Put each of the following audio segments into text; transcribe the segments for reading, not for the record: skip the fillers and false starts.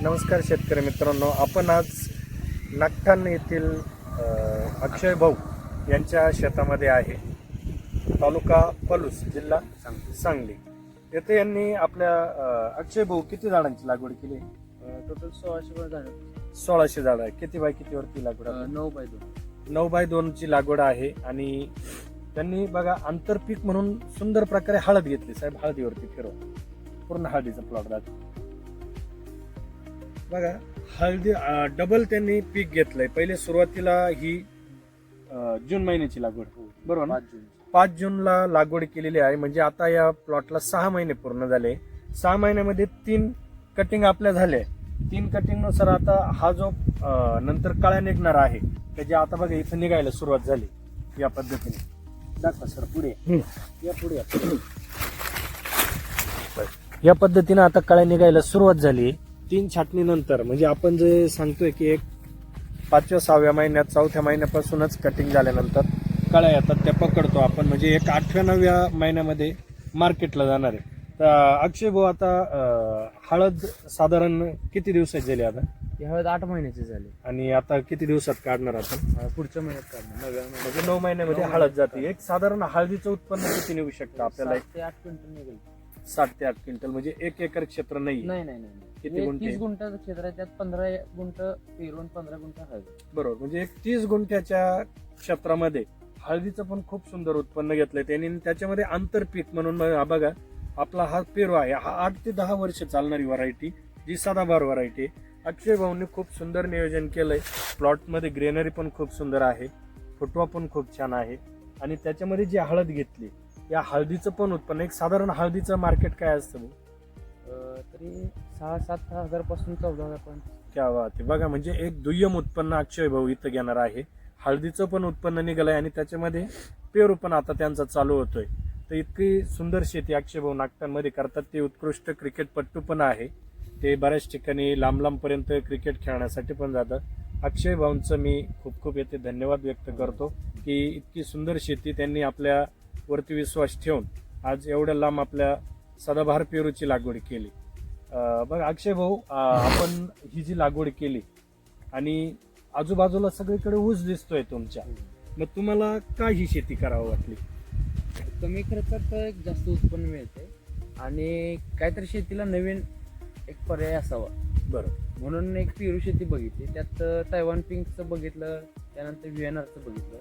नमस्कार शेतकरी मित्रांनो, आपण आज नागठाण येथील अक्षय भाऊ यांच्या शेतामध्ये आहे. तालुका पलूस, जिल्हा सांगली. येथे यांनी आपल्या अक्षय भाऊ किती झाडांची लागवड केली? टोटल 1600 झाडं. 1600 झाड आहे. किती बाय किती वरती लागवड आहे? 9x2. 9x2 ची लागवड आहे. आणि त्यांनी बघा आंतरपीक म्हणून सुंदर प्रकारे हळद घेतली. साहेब हळदीवरती फिरव, पूर्ण हळदीचा प्लॉट दाखव. बघा हळदी डबल त्यांनी पीक घेतलंय. पहिले सुरुवातीला ही जून महिन्याची लागवड, बरोबर ना? 5 जूनला लागवड केलेली आहे. म्हणजे आता या प्लॉटला 6 महिने पूर्ण झाले. 6 महिन्यामध्ये 3 कटिंग आपल्या झाले. 3 कटिंग नुसार आता हा जो नंतर कळ्या निघणार आहे त्याची आता बघा इथं निघायला सुरुवात झाली. या पद्धतीने दाखवा सर, पुढे या, पुढे या पद्धतीने आता कळ्या निघायला सुरुवात झाली. 3 छाटणीनंतर म्हणजे आपण जे सांगतोय की एक 5व्या 6व्या महिन्यात 4थ्या महिन्यापासूनच कटिंग झाल्यानंतर कळ्या येतात, त्या पकडतो आपण. म्हणजे एक 8व्या 9व्या महिन्यामध्ये मार्केटला जाणार आहे. तर अक्षय भाऊ आता हळद साधारण किती दिवसाची झाली आता? ही हळद 8 महिन्याची झाली आणि आता किती दिवसात काढणार आपण? पुढच्या महिन्यात काढणार. 9व्या महिन्यात. म्हणजे 9 महिन्यामध्ये हळद जाते. एक साधारण हळदीचं उत्पन्न किती निघू शकतं आपल्याला? 7 ते 8 क्विंटल निघेल. 7 ते 8 क्विंटल. म्हणजे 1 एकर क्षेत्र नाही. नाही. किती गुंठे? 30 गुंठाचं क्षेत्र आहे. त्यात 15 गुंठ पेरून 15 गुंठ हळद. बरोबर. म्हणजे एक 30 गुंठ्याच्या क्षेत्रामध्ये हळदीचं पण खूप सुंदर उत्पन्न घेतलंय त्यांनी. त्याच्यामध्ये आंतरपीक म्हणून बघा आपला हा पेरू आहे. हा 8 ते 10 वर्ष चालणारी व्हरायटी, जी सदाबहार व्हरायटी. अक्षय भाऊंनी खूप सुंदर नियोजन केलंय. प्लॉटमध्ये ग्रेनरी पण खूप सुंदर आहे, फुटवा पण खूप छान आहे. आणि त्याच्यामध्ये जी हळद घेतली, या हळदीचं पण उत्पन्न, एक साधारण हळदीचं मार्केट काय असतं? तरी 6-7 हजार पासून 14,000 पर्यंत. क्या बात आहे. बघा म्हणजे एक दुय्यम उत्पन्न अक्षय भाऊ इथं घेणार आहे. हळदीचं पण उत्पन्न निघालंय आणि त्याच्यामध्ये पेरू पण आता त्यांचा चालू होतोय. तर इतकी सुंदर शेती अक्षय भाऊ नागठाणमध्ये करतात. ते उत्कृष्ट क्रिकेटपट्टू पण आहे. ते बऱ्याच ठिकाणी लांब लांबपर्यंत क्रिकेट खेळण्यासाठी पण जातात. अक्षय भाऊंचं मी खूप खूप येथे धन्यवाद व्यक्त करतो की इतकी सुंदर शेती त्यांनी आपल्या वरती विश्वास ठेवून आज एवढ्या लांब आपल्या सदाबहार पेरूची लागवड केली. बघा अक्षय भाऊ, आपण ही जी लागवड केली आणि आजूबाजूला सगळीकडे ऊस दिसतोय तुमच्या, मग तुम्हाला काय ही शेती करावं वाटली? कमी खर्चात एक जास्त उत्पन्न मिळते आणि काहीतरी शेतीला नवीन एक पर्याय असावा. बरं. म्हणून एक पेरू शेती बघितली. त्यात तैवान पिंकचं बघितलं, त्यानंतर व्हीएनआरचं बघितलं.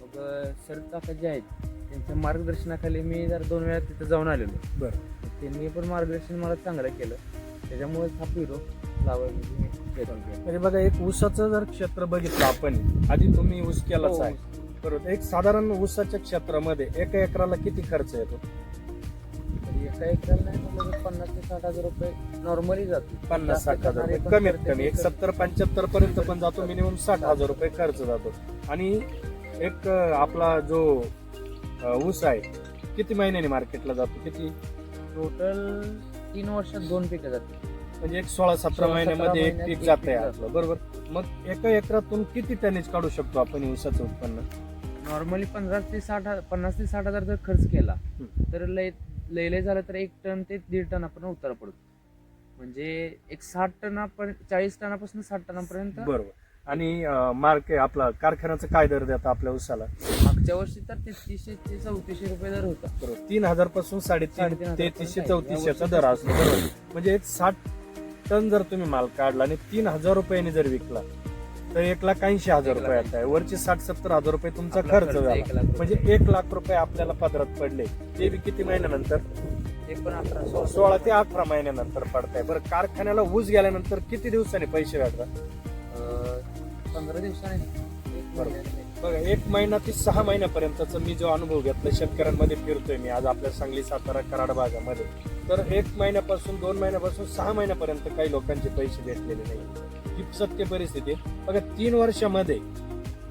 मग सर काका जे आहेत त्यांच्या मार्गदर्शनाखाली मी जर 2 वेळा तिथं जाऊन आलेलो. बरं. त्यांनी पण मार्गदर्शन मला चांगलं केलं. त्याच्यामुळे हा पेरू लावायला म्हणजे बघा एक ऊसाचं जर क्षेत्र बघितलं आपण, आधी तुम्ही ऊस केलाच आहे, बरोबर. एक साधारण ऊसाच्या क्षेत्रामध्ये एका एकराला किती खर्च येतो? तरी एका एकराला नाही म्हणलं 50 ते 60 हजार रुपये नॉर्मली जातो. 50-60 हजार रुपये कमीत कमी. एक 70-75 पर्यंत पण जातो. मिनिमम 60 हजार रुपये खर्च जातो. आणि एक आपला जो ऊस आहे किती महिन्याने मार्केटला जातो? किती? टोटल 3 वर्षात 2 पिकं जातात. म्हणजे एक 16-17 महिन्यामध्ये एक पीक जात आहे आपलं, बरोबर. मग एका एकरातून किती टनेज काढू शकतो आपण ऊसाचं उत्पन्न? नॉर्मली 50 ते 60 हजार जर खर्च केला तर लय झालं तर 1 टन ते 1.5 टन आपण उतारा पडतो. म्हणजे एक 60 टनापर्यंत, 40 टनापासून 60 टनापर्यंत. बरोबर. आणि आपला कारखान्याचा काय दर देता आपल्या ऊसाला? मागच्या वर्षी तर 3300 ते 3400 रुपये दर होता. बरोबर. 3,000 पासून 3,500 3300-3400चा दर असतो, बरोबर. म्हणजे एक 60 टन जर तुम्ही माल काढला आणि 3,000 रुपयांनी जर विकला तर 1,80,000 रुपये येत आहे. वरचे 60-70 हजार रुपये तुमचा खर्च झाला. म्हणजे 1 लाख रुपये आपल्याला पदरात पडले. ते बी किती महिन्यानंतर? ते पण 16 ते 18 महिन्यानंतर पडताय. बरं, कारखान्याला ऊस गेल्यानंतर किती दिवसांनी पैसे भेटतात? 15 दिवसांनी. बघा 1 महिना ते 6 महिन्यापर्यंतचा मी जो अनुभव घेतला शेतकऱ्यांमध्ये फिरतोय मी आज आपल्या सांगली, सातारा, कराड भागामध्ये, तर 1 महिन्यापासून 2 महिन्यापासून 6 महिन्यापर्यंत काही लोकांचे पैसे भेटलेले नाही. ही सत्य परिस्थिती आहे. बघा 3 वर्षामध्ये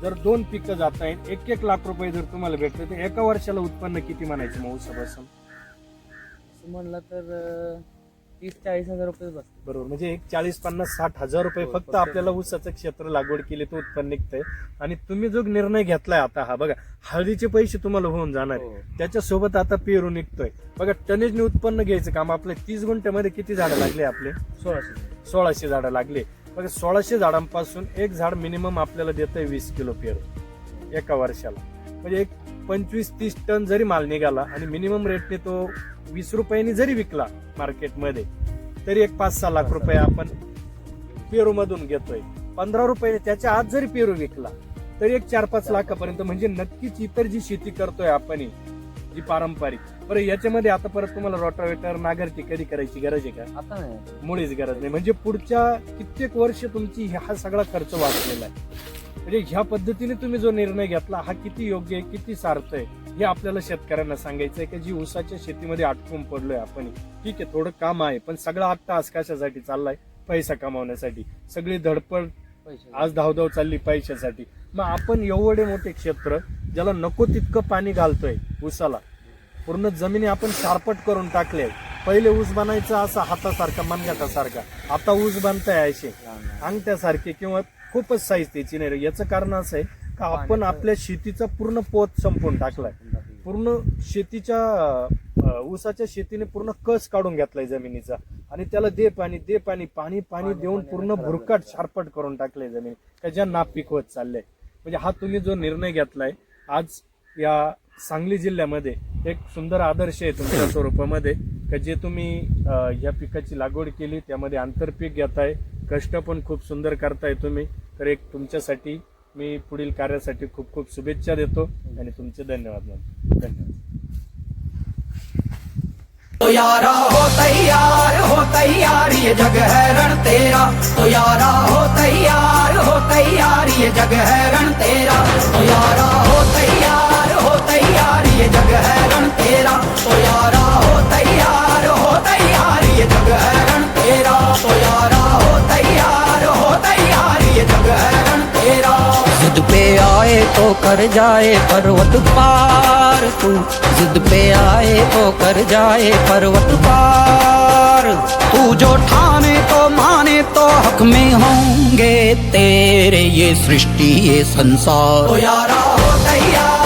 जर 2 पिकं जात आहे, 1-1 लाख रुपये जर तुम्हाला भेटले तर एका वर्षाला उत्पन्न किती म्हणायचं मग ऊसापासून? म्हणलं तर 30-40 हजार रुपये बसते. बरोबर, म्हणजे एक 40-50-60 हजार रुपये हो, फक्त फक्त आपल्याला ऊसाचं क्षेत्र लागवड केली तर उत्पन्न निघतंय. आणि तुम्ही जो निर्णय घेतलाय आता, हा बघा, हळदीचे पैसे तुम्हाला होऊन जाणार आहे. हो. त्याच्यासोबत आता पेरू निघतोय. बघा, टनेजने उत्पन्न घ्यायचं काम आपले 30 गुंठ्यामध्ये किती झाडं लागले आपले? 1600 झाडं लागले. बघा, 1600 झाडांपासून एक झाड मिनिमम आपल्याला देतंय 20 किलो पेरू एका वर्षाला. म्हणजे एक 25-30 टन जरी माल निघाला आणि मिनिमम रेटने तो 20 रुपयांनी जरी विकला मार्केटमध्ये, तरी एक 5-6 लाख रुपये आपण पेरू मधून घेतोय. 15 रुपये त्याच्या आत जरी पेरू विकला तरी एक 4-5 लाखापर्यंत. म्हणजे नक्कीच इतर जी शेती करतोय आपण, जी पारंपरिक, बरं याच्यामध्ये आता परत तुम्हाला रोटावेटर, नांगरटी कधी करायची गरज आहे का? आता नाही. मुळीच गरज नाही. म्हणजे पुढच्या कित्येक वर्ष तुमची हा सगळा खर्च वाचलेला आहे. म्हणजे ह्या पद्धतीने तुम्ही जो निर्णय घेतला हा किती योग्य आहे, किती सार्थ आहे, हे आपल्याला शेतकऱ्यांना सांगायचं आहे. की जी ऊसाच्या शेतीमध्ये अटकून पडलोय आपण, ठीक आहे थोडं काम आहे, पण सगळा तास कशासाठी चाललाय? पैसा कमावण्यासाठी. सगळी धडपड आज धावधाव चालली पैशासाठी. मग आपण एवढे मोठे क्षेत्र, ज्याला नको तितकं पाणी घालतोय ऊसाला, पूर्ण जमिनी आपण शारपट करून टाकले. पहिले ऊस बनायचा असा हातासारखा, मनगटासारखा, आता ऊस बनताय असे अंगठ्यासारखे किंवा खूपच साईज त्याची नाही. याचं कारण असं आहे का आपण आपल्या शेतीचा पूर्ण पोत संपवून टाकलाय. पूर्ण शेतीच्या ऊसाच्या शेतीने पूर्ण कस काढून घेतलाय जमिनीचा, आणि त्याला दे पाणी देऊन पूर्ण भुरकट शारपट करून टाकलंय जमीन, त्याच्या नापीक होत चाललंय. म्हणजे हा तुम्ही जो निर्णय घेतलाय आज या सांगली जिल्ह्यामध्ये, एक सुंदर आदर्श आहे तुमच्या स्वरूपामध्ये, का जे तुम्ही या पिकाची लागवड केली, त्यामध्ये आंतरपीक घेताय, कष्ट पण खूप सुंदर करताय तुम्ही. तर एक तुमच्यासाठी मी पुढील कार्यासाठी खूप खूप शुभेच्छा देतो आणि तुमचे धन्यवाद मानतो. धन्यवाद. तो यारा हो तैयार ये जग है रण तेरा. तो यारा हो तैयार ये जग है रण तेरा. तो यारा हो तैयार ये जग है रण तेरा. तो यारा हो तैयार ये जग है रण तेरा. तो यारा हो तैयार ये जग है रण तेरा. जिद पे आए तो कर जाए पर्वत पार तू. जिद पे आए तो कर जाए पर्वत पार. तू जो ठाने तो माने तो हक में होंगे तेरे ये सृष्टि ये संसार. तो यारा हो तैयार